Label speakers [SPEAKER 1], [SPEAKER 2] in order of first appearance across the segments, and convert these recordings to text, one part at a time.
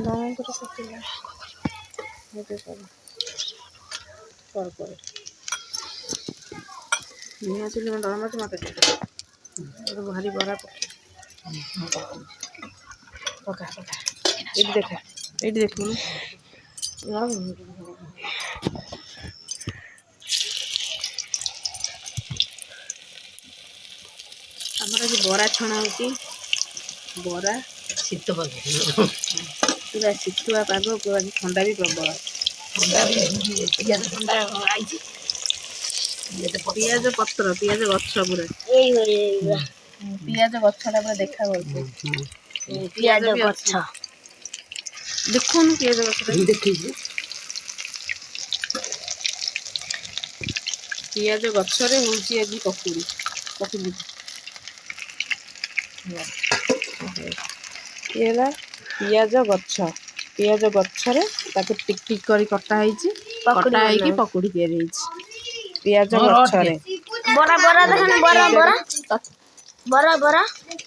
[SPEAKER 1] ବାହାଘର ସରିଲା ଏବେ ସବୁ ପରେ ନିଆଁ ଚୁଲି ଡର ମାଛ ମତେ ଭାରି ବରା ପକା ଏଇଠି ଦେଖା ଏଇଠି ଦେଖୁନୁ ଆମର ଆଜି ବରା ଛଣା ହେଉଛି ବରା ଶୀତ ପାଗ ପୁରା ଶୀତୁଆ ପାଗ ଆଜି ଥଣ୍ଡା ବି ପ୍ରବଳ ପିଆଜ ପତ୍ର ପିଆଜ ଗଛ ପୁରା ପିଆଜ ଗଛଟା ପୁରା ଦେଖା ଯାଉଛି ପିଆଜ ଗଛ ଦେଖୁନୁ ପିଆଜ ଗଛଟା ଦେଖିଛୁ ପିଆଜ ଗଛରେ ହେଉଛି ଆଜି ପକୁଡ଼ି ଇଏ ହେଲା ପିଆଜ ଗଛରେ ତାକୁ ଟିକ ଟିକ କରି କଟା ହେଇଛି କଟା ହେଇକି ପକୁଡ଼ି ତିଆରି ହେଇଛି ପିଆଜ ଗଛରେ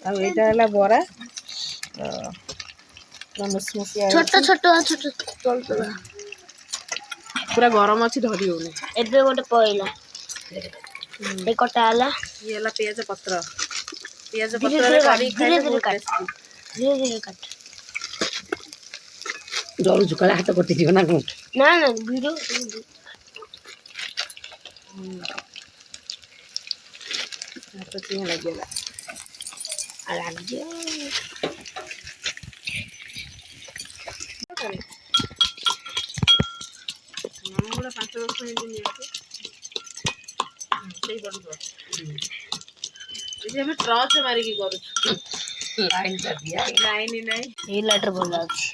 [SPEAKER 1] ଆଉ ଏଇଟା ହେଲା ବରା ପୁରା ଗରମ ଅଛି ଧରି ହଉନି ଏବେ ଗୋଟେ ପଇଲା କଟା ହେଲା ଇଏ ହେଲା ପିଆଜ ପତ୍ରରେ କରିକି ଖାଇଲେ ବହୁତ ଟେଷ୍ଟି ଧୀରେ କାଟ ଡରୁଛୁ କାଳେ ହାତ କଟିଯିବ ନା କଣ ନା ଭିଡ଼ିଓ ହାତ ଚିହ୍ନ ଲାଗିଗଲା ଲାଗିବ ଗୁଡ଼ା 5 ବର୍ଷ ହେଇନି ସେଇ ପଟୁ ଆମେ ଟ୍ରଚ ମାରିକି କରୁଛୁ ଲାଇନ ନାହିଁ ଏଇ ଲାଇଟର ଭଲ ଅଛି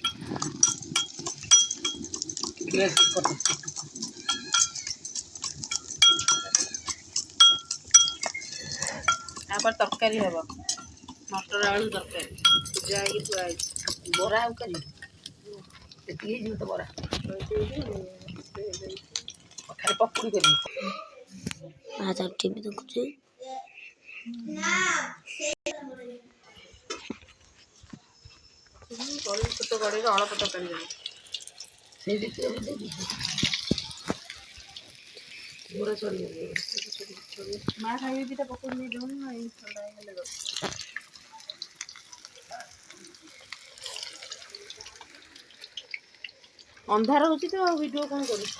[SPEAKER 1] ତାପରେ ତରକାରୀ ହବ ମଟର ଆଳୁ ତରକାରୀ ପୂଜା ହେଇକି ଥୁଆ ହେଇଛି ବରା ଆଉ କରିବି ଏତିକି ହେଇଯିବ ତ ବରା ଖାଲି ପକୁଡ଼ି କରିବି ଟିଭି ଦେଖୁଛି ଛୋଟ କଡ଼େଇରେ ଅଳ୍ପ ତରକାରୀ ଦେବି ସେଇଠି ମା ଖାଇବେ ଦିଟା ପକୁଡ଼ି ନେଇ ଦେଉନି ଏଇ ଥଣ୍ଡା ହେଇଗଲେ ଦବ ଅନ୍ଧାର ହଉଛି ତ ଭିଡ଼ିଓ କ'ଣ କରୁଛି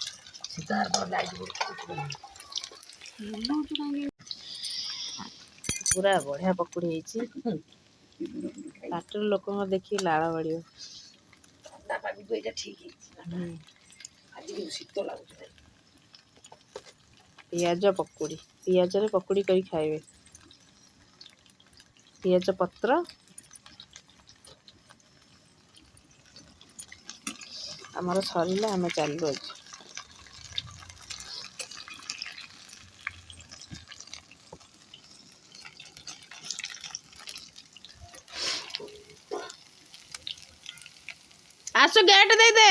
[SPEAKER 1] ପୁରା ବଢ଼ିଆ ପକୁଡ଼ି ହେଇଛି ପାଟିରୁ ଲୋକଙ୍କ ଦେଖି ଲାଳ ବାଡ଼ିବ ପିଆଜ ପକୁଡ଼ି ପିଆଜରେ ପକୁଡ଼ି କରି ଖାଇବେ ପିଆଜ ପତ୍ର ଆମର ସରିଲା ଆମେ ଚାଲିଲୁ ଆଜି ଆସ ଗେଟ୍ ଦେଇଦେ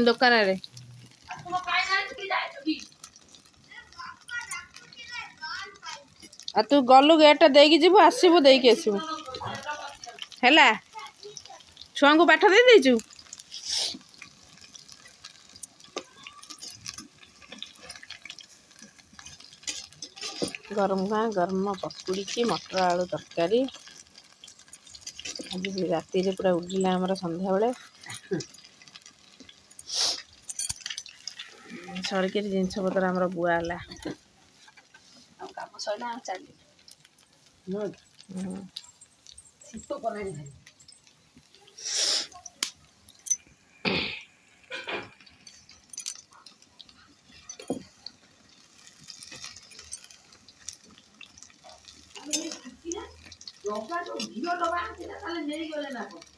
[SPEAKER 1] ଦୋକାନରେ ଆଉ ତୁ ଗଲୁ ଗେଟ୍ଟା ଦେଇକି ଯିବୁ ଆସିବୁ ଦେଇକି ଆସିବୁ ହେଲା ଛୁଆଙ୍କୁ ପାଠ ଦେଇ ଦେଇଛୁ ଗରମ ପକୁଡ଼ି କି ମଟର ଆଳୁ ତରକାରୀ ଆଜି ରାତିରେ ପୁରା ଉଡ଼ିଲା ଆମର ସନ୍ଧ୍ୟାବେଳେ ସରକାରୀ ଜିନିଷ ପତ୍ର ଆମର ବୁଆ ହେଲା ଆଉ କାମ ସରିଲା ଆଉ ଚାଲିଲୁ ଶୀତ କଲାଣି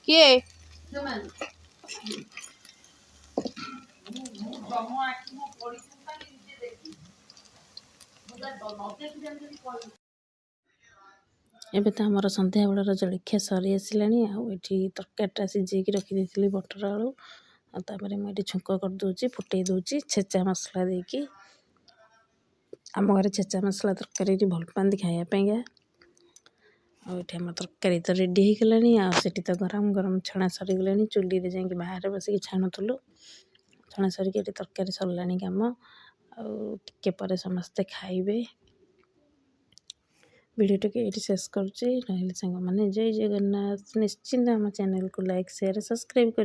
[SPEAKER 1] କିଏ ଏବେ ତ ଆମର ସନ୍ଧ୍ୟାବେଳର ଜଳଖିଆ ସରି ଆସିଲାଣି ଆଉ ଏଠି ତରକାରୀଟା ସିଝେଇକି ରଖିଦେଇଥିଲି ମଟର ଆଳୁ ଆଉ ତାପରେ ମୁଁ ଏଠି ଛୁଙ୍କ କରିଦେଉଛି ଫୁଟେଇ ଦେଉଛି ଛେଚା ମସଲା ଦେଇକି ଆମ ଘରେ ଛେଚା ମସଲା ତରକାରୀ ଭଲ ପାଆନ୍ତି ଖାଇବା ପାଇଁକା ଆଉ ଏଠି ଆମ ତରକାରୀ ତ ରେଡ଼ି ହେଇଗଲାଣି। ଆଉ ସେଠି ତ ଗରମ ଗରମ ଛଣା ସରିଗଲାଣି। ଚୁଲିରେ ଯାଇକି ବାହାରେ ବସିକି ଛାଣୁଥିଲୁ। ଛଣା ସରିକି ଏଠି ତରକାରୀ ସରିଲାଣି କାମ। ଆଉ ଟିକେ ପରେ ସମସ୍ତେ ଖାଇବେ। ଭିଡ଼ିଓଟିକୁ ଏଇଠି ଶେଷ କରୁଛି। ରହିଲି ସାଙ୍ଗମାନେ, ଜୟ ଜଗନ୍ନାଥ। ନିଶ୍ଚିନ୍ତ ଆମ ଚ୍ୟାନେଲକୁ ଲାଇକ୍, ସେୟାର, ସବସ୍କ୍ରାଇବ୍ କରି